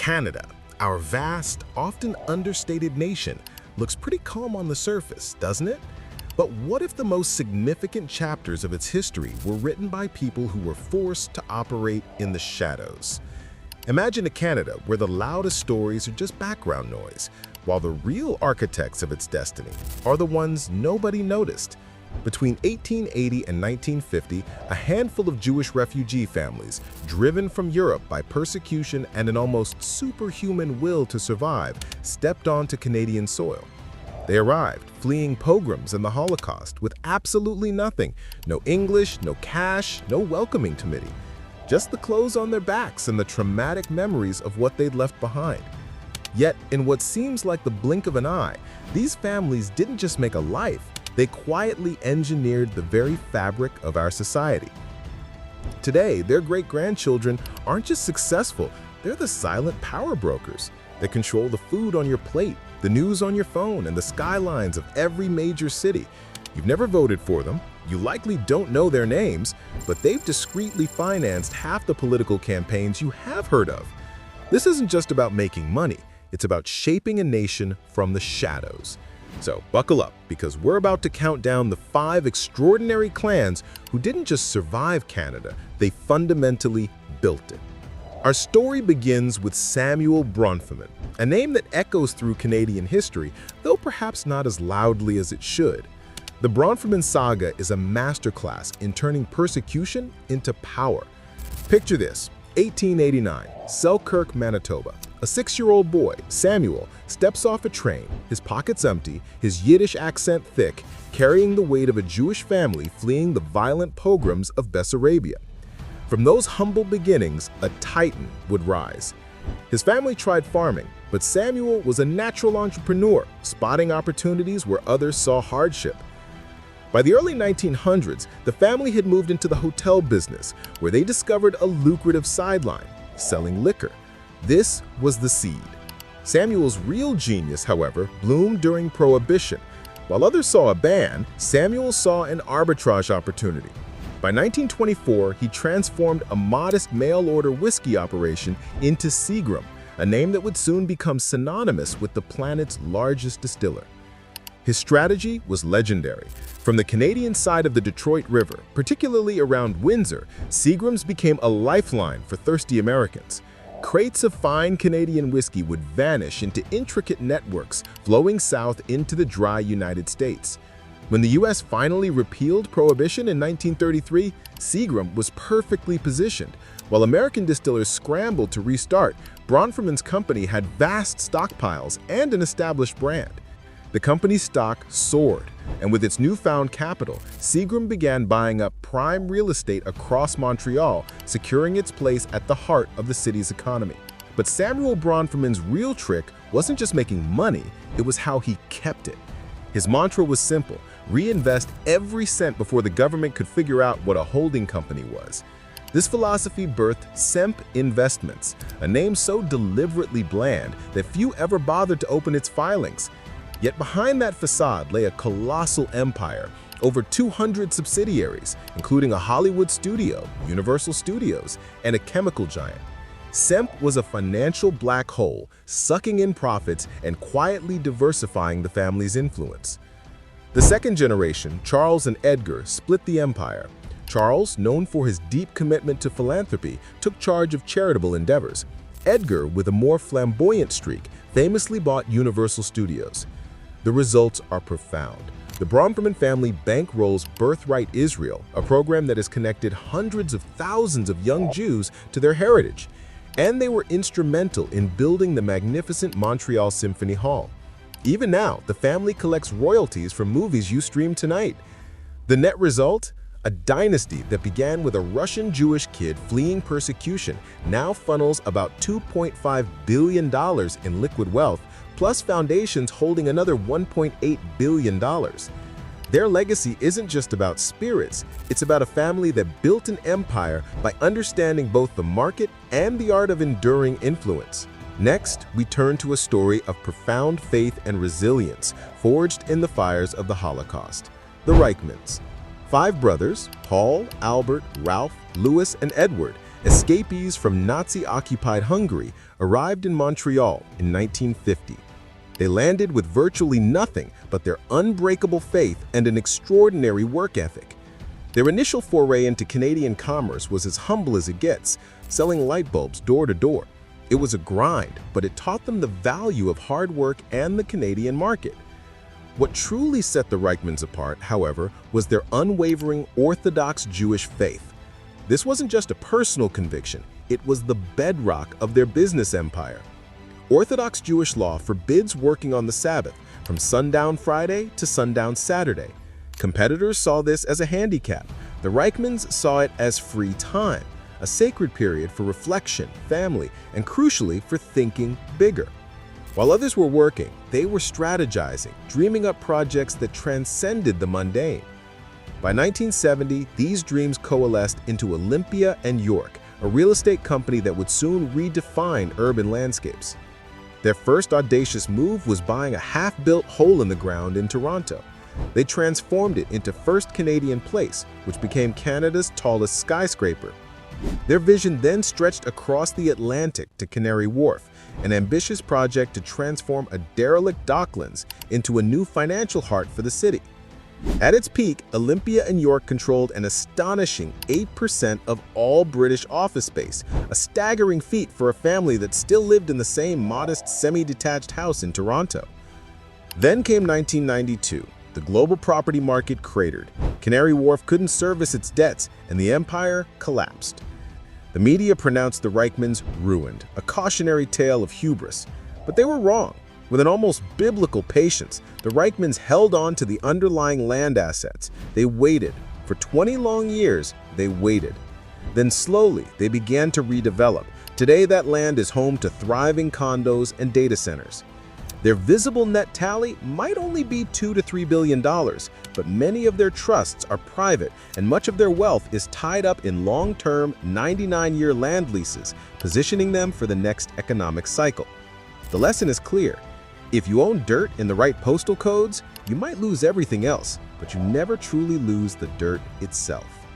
Canada, our vast, often understated nation, looks pretty calm on the surface, doesn't it? But what if the most significant chapters of its history were written by people who were forced to operate in the shadows? Imagine a Canada where the loudest stories are just background noise, while the real architects of its destiny are the ones nobody noticed. Between 1880 and 1950, a handful of Jewish refugee families, driven from Europe by persecution and an almost superhuman will to survive, stepped onto Canadian soil. They arrived, fleeing pogroms and the Holocaust, with absolutely nothing. No English, no cash, no welcoming committee. Just the clothes on their backs and the traumatic memories of what they'd left behind. Yet, in what seems like the blink of an eye, these families didn't just make a life, they quietly engineered the very fabric of our society. Today, their great-grandchildren aren't just successful, they're the silent power brokers. They control the food on your plate, the news on your phone, and the skylines of every major city. You've never voted for them, you likely don't know their names, but they've discreetly financed half the political campaigns you have heard of. This isn't just about making money, it's about shaping a nation from the shadows. So buckle up, because we're about to count down the 5 extraordinary clans who didn't just survive Canada, they fundamentally built it. Our story begins with Samuel Bronfman, a name that echoes through Canadian history, though perhaps not as loudly as it should. The Bronfman saga is a masterclass in turning persecution into power. Picture this: 1889, Selkirk, Manitoba. A 6-year-old boy, Samuel, steps off a train, his pockets empty, his Yiddish accent thick, carrying the weight of a Jewish family fleeing the violent pogroms of Bessarabia. From those humble beginnings, a titan would rise. His family tried farming, but Samuel was a natural entrepreneur, spotting opportunities where others saw hardship. By the early 1900s, the family had moved into the hotel business, where they discovered a lucrative sideline: selling liquor. This was the seed. Samuel's real genius, however, bloomed during Prohibition. While others saw a ban, Samuel saw an arbitrage opportunity. By 1924, he transformed a modest mail-order whiskey operation into Seagram, a name that would soon become synonymous with the planet's largest distiller. His strategy was legendary. From the Canadian side of the Detroit River, particularly around Windsor, Seagrams became a lifeline for thirsty Americans. Crates of fine Canadian whiskey would vanish into intricate networks flowing south into the dry United States. When the U.S. finally repealed Prohibition in 1933, Seagram was perfectly positioned. While American distillers scrambled to restart, Bronfman's company had vast stockpiles and an established brand. The company's stock soared, and with its newfound capital, Seagram began buying up prime real estate across Montreal, securing its place at the heart of the city's economy. But Samuel Bronfman's real trick wasn't just making money, it was how he kept it. His mantra was simple: reinvest every cent before the government could figure out what a holding company was. This philosophy birthed Semp Investments, a name so deliberately bland that few ever bothered to open its filings. Yet behind that facade lay a colossal empire, over 200 subsidiaries, including a Hollywood studio, Universal Studios, and a chemical giant. Semp was a financial black hole, sucking in profits and quietly diversifying the family's influence. The second generation, Charles and Edgar, split the empire. Charles, known for his deep commitment to philanthropy, took charge of charitable endeavors. Edgar, with a more flamboyant streak, famously bought Universal Studios. The results are profound. The Bronfman family bankrolls Birthright Israel, a program that has connected hundreds of thousands of young Jews to their heritage. And they were instrumental in building the magnificent Montreal Symphony Hall. Even now, the family collects royalties from movies you stream tonight. The net result? A dynasty that began with a Russian Jewish kid fleeing persecution now funnels about $2.5 billion in liquid wealth, plus foundations holding another $1.8 billion. Their legacy isn't just about spirits, it's about a family that built an empire by understanding both the market and the art of enduring influence. Next, we turn to a story of profound faith and resilience forged in the fires of the Holocaust. The Reichmans. 5 brothers, Paul, Albert, Ralph, Louis, and Edward, Escapees from Nazi-occupied Hungary arrived in Montreal in 1950. They landed with virtually nothing but their unbreakable faith and an extraordinary work ethic. Their initial foray into Canadian commerce was as humble as it gets, selling light bulbs door to door. It was a grind, but it taught them the value of hard work and the Canadian market. What truly set the Reichmanns apart, however, was their unwavering Orthodox Jewish faith. This wasn't just a personal conviction, it was the bedrock of their business empire. Orthodox Jewish law forbids working on the Sabbath, from sundown Friday to sundown Saturday. Competitors saw this as a handicap. The Reichmanns saw it as free time, a sacred period for reflection, family, and crucially for thinking bigger. While others were working, they were strategizing, dreaming up projects that transcended the mundane. By 1970, these dreams coalesced into Olympia and York, a real estate company that would soon redefine urban landscapes. Their first audacious move was buying a half-built hole in the ground in Toronto. They transformed it into First Canadian Place, which became Canada's tallest skyscraper. Their vision then stretched across the Atlantic to Canary Wharf, an ambitious project to transform a derelict docklands into a new financial heart for the city. At its peak, Olympia and York controlled an astonishing 8% of all British office space, a staggering feat for a family that still lived in the same modest semi-detached house in Toronto. Then came 1992. The global property market cratered. Canary Wharf couldn't service its debts, and the empire collapsed. The media pronounced the Reichmanns ruined, a cautionary tale of hubris. But they were wrong. With an almost biblical patience, the Reichmanns held on to the underlying land assets. They waited. For 20 long years, they waited. Then slowly, they began to redevelop. Today, that land is home to thriving condos and data centers. Their visible net tally might only be $2 to $3 billion, but many of their trusts are private, and much of their wealth is tied up in long-term 99-year land leases, positioning them for the next economic cycle. The lesson is clear. If you own dirt in the right postal codes, you might lose everything else, but you never truly lose the dirt itself.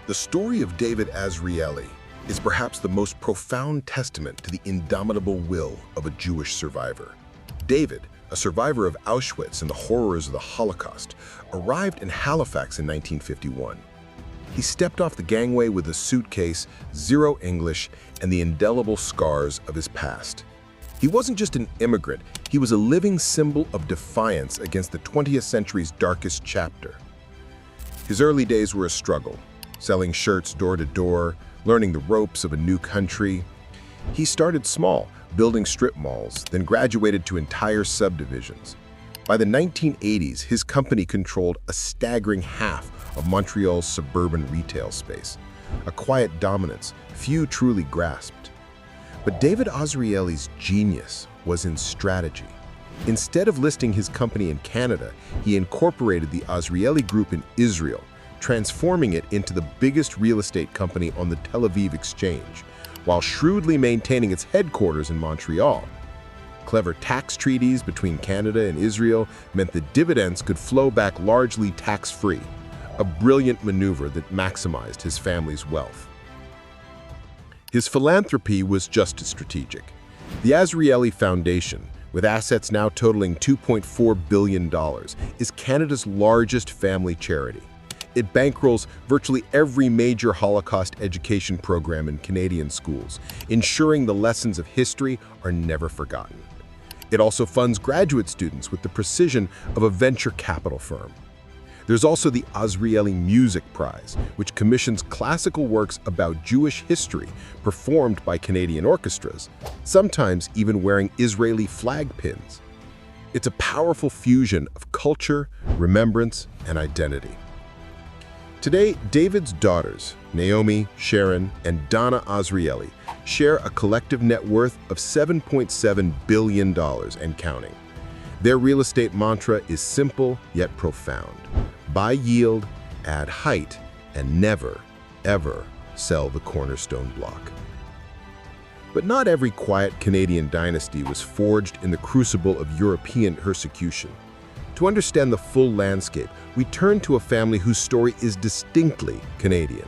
The story of David Azrieli is perhaps the most profound testament to the indomitable will of a Jewish survivor. David, a survivor of Auschwitz and the horrors of the Holocaust, arrived in Halifax in 1951. He stepped off the gangway with a suitcase, zero English, and the indelible scars of his past. He wasn't just an immigrant, he was a living symbol of defiance against the 20th century's darkest chapter. His early days were a struggle, selling shirts door to door, learning the ropes of a new country. He started small, building strip malls, then graduated to entire subdivisions. By the 1980s, his company controlled a staggering half of Montreal's suburban retail space, a quiet dominance few truly grasped. But David Azrieli's genius was in strategy. Instead of listing his company in Canada, he incorporated the Azrieli Group in Israel, transforming it into the biggest real estate company on the Tel Aviv exchange, while shrewdly maintaining its headquarters in Montreal. Clever tax treaties between Canada and Israel meant that dividends could flow back largely tax-free, a brilliant maneuver that maximized his family's wealth. His philanthropy was just as strategic. The Azrieli Foundation, with assets now totaling $2.4 billion, is Canada's largest family charity. It bankrolls virtually every major Holocaust education program in Canadian schools, ensuring the lessons of history are never forgotten. It also funds graduate students with the precision of a venture capital firm. There's also the Azrieli Music Prize, which commissions classical works about Jewish history performed by Canadian orchestras, sometimes even wearing Israeli flag pins. It's a powerful fusion of culture, remembrance, and identity. Today, David's daughters, Naomi, Sharon, and Donna Azrieli, share a collective net worth of $7.7 billion and counting. Their real estate mantra is simple yet profound. Buy yield, add height, and never, ever sell the cornerstone block. But not every quiet Canadian dynasty was forged in the crucible of European persecution. To understand the full landscape, we turn to a family whose story is distinctly Canadian.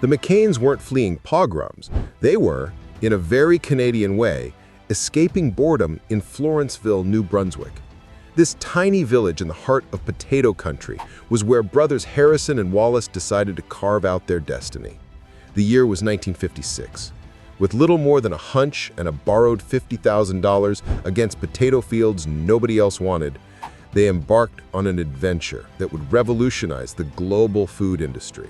The The McCains weren't fleeing pogroms. They were, in a very Canadian way, escaping boredom in Florenceville, New Brunswick. This tiny village in the heart of potato country was where brothers Harrison and Wallace decided to carve out their destiny. The year was 1956. With little more than a hunch and a borrowed $50,000 against potato fields nobody else wanted, they embarked on an adventure that would revolutionize the global food industry.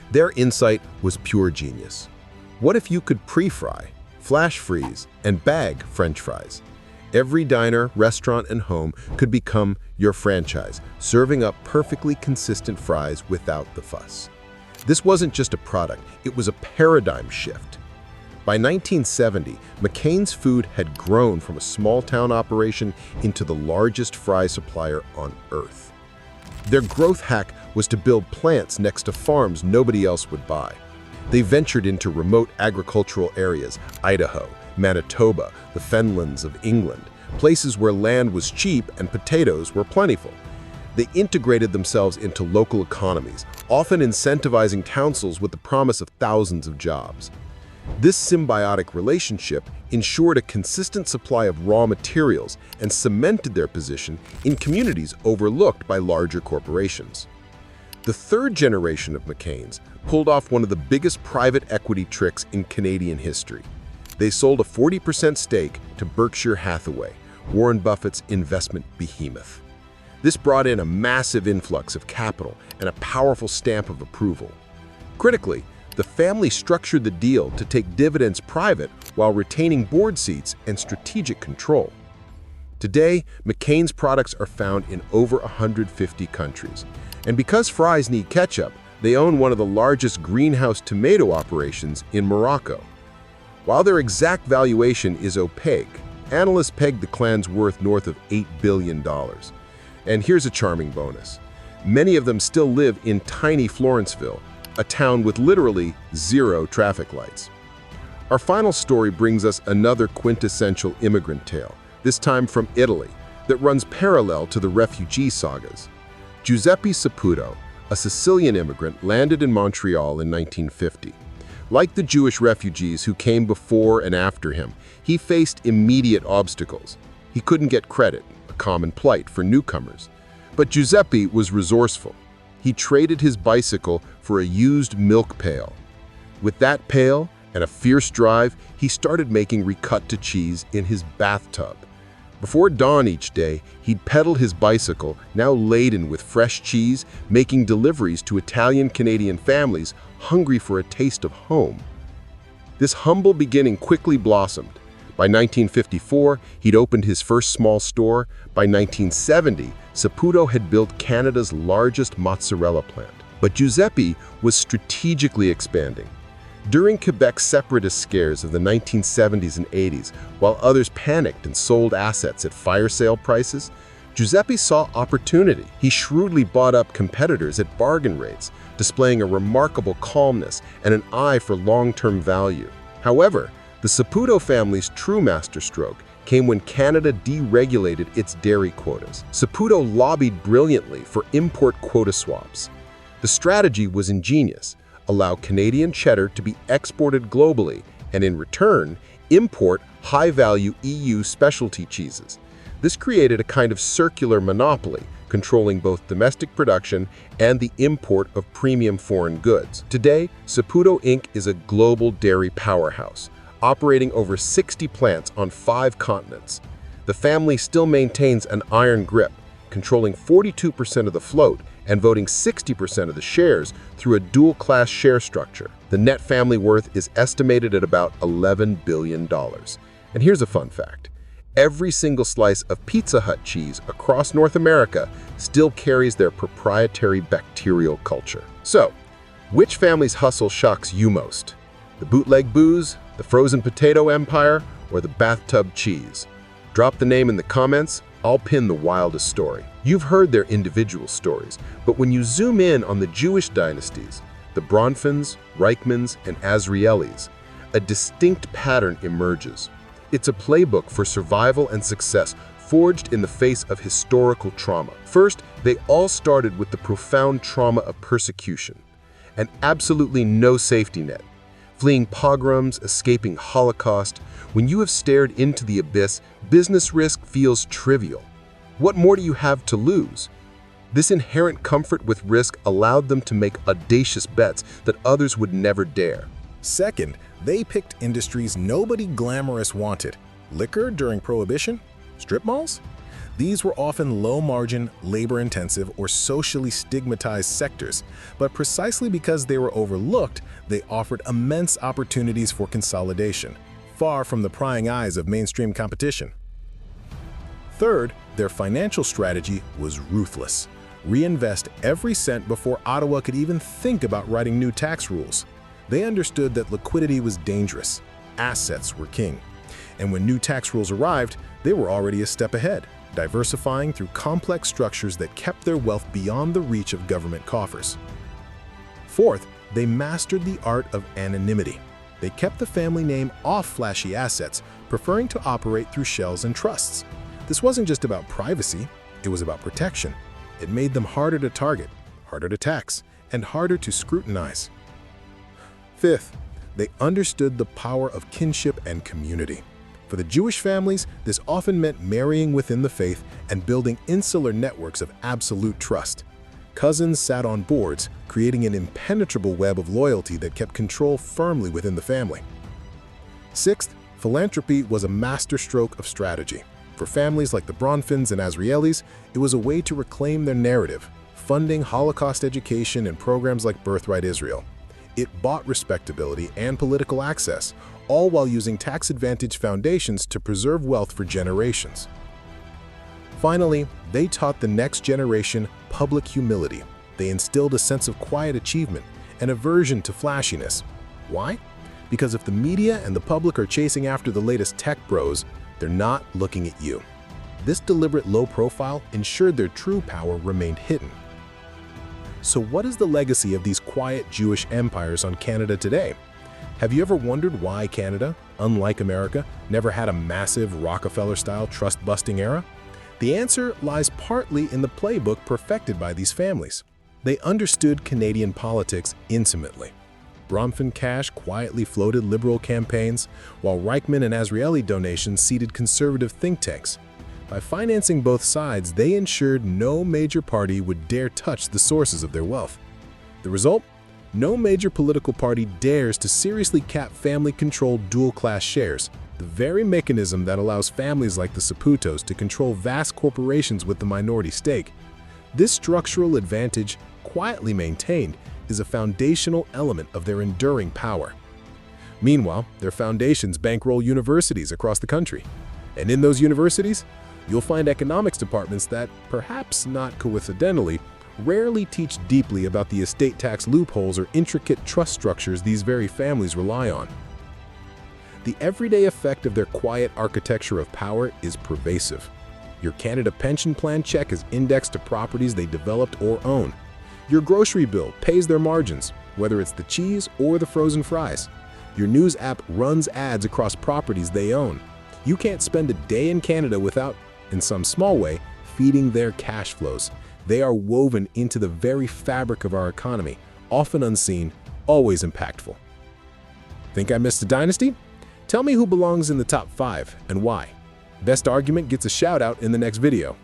Their insight was pure genius. What if you could pre-fry, flash freeze, and bag French fries? Every diner, restaurant, and home could become your franchise, serving up perfectly consistent fries without the fuss. This wasn't just a product, it was a paradigm shift. By 1970, McCain's Food had grown from a small-town operation into the largest fry supplier on Earth. Their growth hack was to build plants next to farms nobody else would buy. They ventured into remote agricultural areas, Idaho, Manitoba, the fenlands of England, places where land was cheap and potatoes were plentiful. They integrated themselves into local economies, often incentivizing townsels with the promise of thousands of jobs. This symbiotic relationship ensured a consistent supply of raw materials and cemented their position in communities overlooked by larger corporations. The third generation of McCains pulled off one of the biggest private equity tricks in Canadian history. They sold a 40% stake to Berkshire Hathaway, Warren Buffett's investment behemoth. This brought in a massive influx of capital and a powerful stamp of approval. Critically, the family structured the deal to take dividends private while retaining board seats and strategic control. Today, McCain's products are found in over 150 countries. And because fries need ketchup, they own one of the largest greenhouse tomato operations in Morocco. While their exact valuation is opaque, analysts peg the clan's worth north of $8 billion. And here's a charming bonus. Many of them still live in tiny Florenceville, a town with literally zero traffic lights. Our final story brings us another quintessential immigrant tale, this time from Italy, that runs parallel to the refugee sagas. Giuseppe Saputo, a Sicilian immigrant, landed in Montreal in 1950. Like the Jewish refugees who came before and after him, he faced immediate obstacles. He couldn't get credit, a common plight for newcomers. But Giuseppe was resourceful. He traded his bicycle for a used milk pail. With that pail and a fierce drive, he started making ricotta cheese in his bathtub. Before dawn each day, he'd pedal his bicycle, now laden with fresh cheese, making deliveries to Italian-Canadian families hungry for a taste of home. This humble beginning quickly blossomed. By 1954, he'd opened his first small store. By 1970, Saputo had built Canada's largest mozzarella plant. But Giuseppe was strategically expanding. During Quebec's separatist scares of the 1970s and 80s, while others panicked and sold assets at fire sale prices, Giuseppe saw opportunity. He shrewdly bought up competitors at bargain rates, displaying a remarkable calmness and an eye for long-term value. However, the Saputo family's true masterstroke came when Canada deregulated its dairy quotas. Saputo lobbied brilliantly for import quota swaps. The strategy was ingenious: allow Canadian cheddar to be exported globally, and in return, import high-value EU specialty cheeses. This created a kind of circular monopoly, controlling both domestic production and the import of premium foreign goods. Today, Saputo Inc. is a global dairy powerhouse, operating over 60 plants on 5 continents. The family still maintains an iron grip, controlling 42% of the float and voting 60% of the shares through a dual-class share structure. The net family worth is estimated at about $11 billion. And here's a fun fact. Every single slice of Pizza Hut cheese across North America still carries their proprietary bacterial culture. So, which family's hustle shocks you most? The bootleg booze, the frozen potato empire, or the bathtub cheese? Drop the name in the comments. I'll pin the wildest story. You've heard their individual stories, but when you zoom in on the Jewish dynasties, the Bronfens, Reichmans, and Azrielis, a distinct pattern emerges. It's a playbook for survival and success forged in the face of historical trauma. First, they all started with the profound trauma of persecution. and absolutely no safety net. Fleeing pogroms, escaping Holocaust, when you have stared into the abyss, business risk feels trivial. What more do you have to lose? This inherent comfort with risk allowed them to make audacious bets that others would never dare. Second, they picked industries nobody glamorous wanted. Liquor during Prohibition? Strip malls? These were often low-margin, labor-intensive, or socially stigmatized sectors, but precisely because they were overlooked, they offered immense opportunities for consolidation, far from the prying eyes of mainstream competition. Third, their financial strategy was ruthless. Reinvest every cent before Ottawa could even think about writing new tax rules. They understood that liquidity was dangerous. Assets were king. And when new tax rules arrived, they were already a step ahead, diversifying through complex structures that kept their wealth beyond the reach of government coffers. Fourth, they mastered the art of anonymity. They kept the family name off flashy assets, preferring to operate through shells and trusts. This wasn't just about privacy, it was about protection. It made them harder to target, harder to tax, and harder to scrutinize. Fifth, they understood the power of kinship and community. For the Jewish families, this often meant marrying within the faith and building insular networks of absolute trust. Cousins sat on boards, creating an impenetrable web of loyalty that kept control firmly within the family. Sixth, philanthropy was a masterstroke of strategy. For families like the Bronfins and Azrielis, it was a way to reclaim their narrative, funding Holocaust education and programs like Birthright Israel. It bought respectability and political access, all while using tax-advantaged foundations to preserve wealth for generations. Finally, they taught the next generation public humility. They instilled a sense of quiet achievement, an aversion to flashiness. Why? Because if the media and the public are chasing after the latest tech bros, they're not looking at you. This deliberate low profile ensured their true power remained hidden. So what is the legacy of these quiet Jewish empires on Canada today? Have you ever wondered why Canada, unlike America, never had a massive Rockefeller-style trust-busting era? The answer lies partly in the playbook perfected by these families. They understood Canadian politics intimately. Bronfin cash quietly floated liberal campaigns, while Reichman and Azrieli donations seeded conservative think tanks. By financing both sides, they ensured no major party would dare touch the sources of their wealth. The result? No major political party dares to seriously cap family-controlled dual-class shares, the very mechanism that allows families like the Saputos to control vast corporations with the minority stake. This structural advantage, quietly maintained, is a foundational element of their enduring power. Meanwhile, their foundations bankroll universities across the country. And in those universities, you'll find economics departments that, perhaps not coincidentally, rarely teach deeply about the estate tax loopholes or intricate trust structures these very families rely on. The everyday effect of their quiet architecture of power is pervasive. Your Canada pension plan check is indexed to properties they developed or own. Your grocery bill pays their margins, whether it's the cheese or the frozen fries. Your news app runs ads across properties they own. You can't spend a day in Canada without, in some small way, feeding their cash flows. They are woven into the very fabric of our economy, often unseen, always impactful. Think I missed a dynasty? Tell me who belongs in the top 5 and why. Best argument gets a shout out in the next video.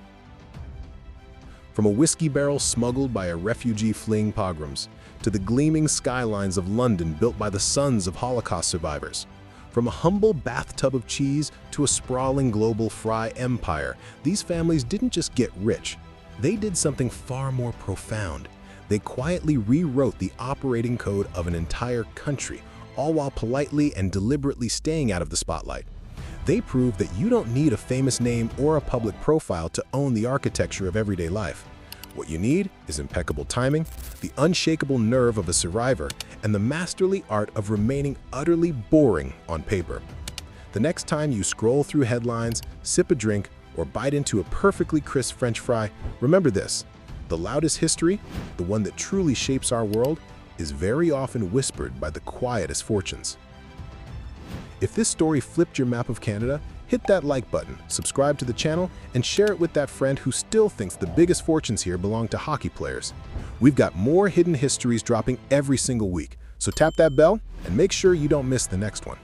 From a whiskey barrel smuggled by a refugee fleeing pogroms, to the gleaming skylines of London built by the sons of Holocaust survivors. From a humble bathtub of cheese to a sprawling global fry empire, these families didn't just get rich. They did something far more profound. They quietly rewrote the operating code of an entire country, all while politely and deliberately staying out of the spotlight. They proved that you don't need a famous name or a public profile to own the architecture of everyday life. What you need is impeccable timing, the unshakable nerve of a survivor, and the masterly art of remaining utterly boring on paper. The next time you scroll through headlines, sip a drink, or bite into a perfectly crisp French fry, remember this: the loudest history, the one that truly shapes our world, is very often whispered by the quietest fortunes. If this story flipped your map of Canada, hit hit that like button, subscribe to the channel, and share it with that friend who still thinks the biggest fortunes here belong to hockey players. We've got more hidden histories dropping every single week, so tap that bell and make sure you don't miss the next one.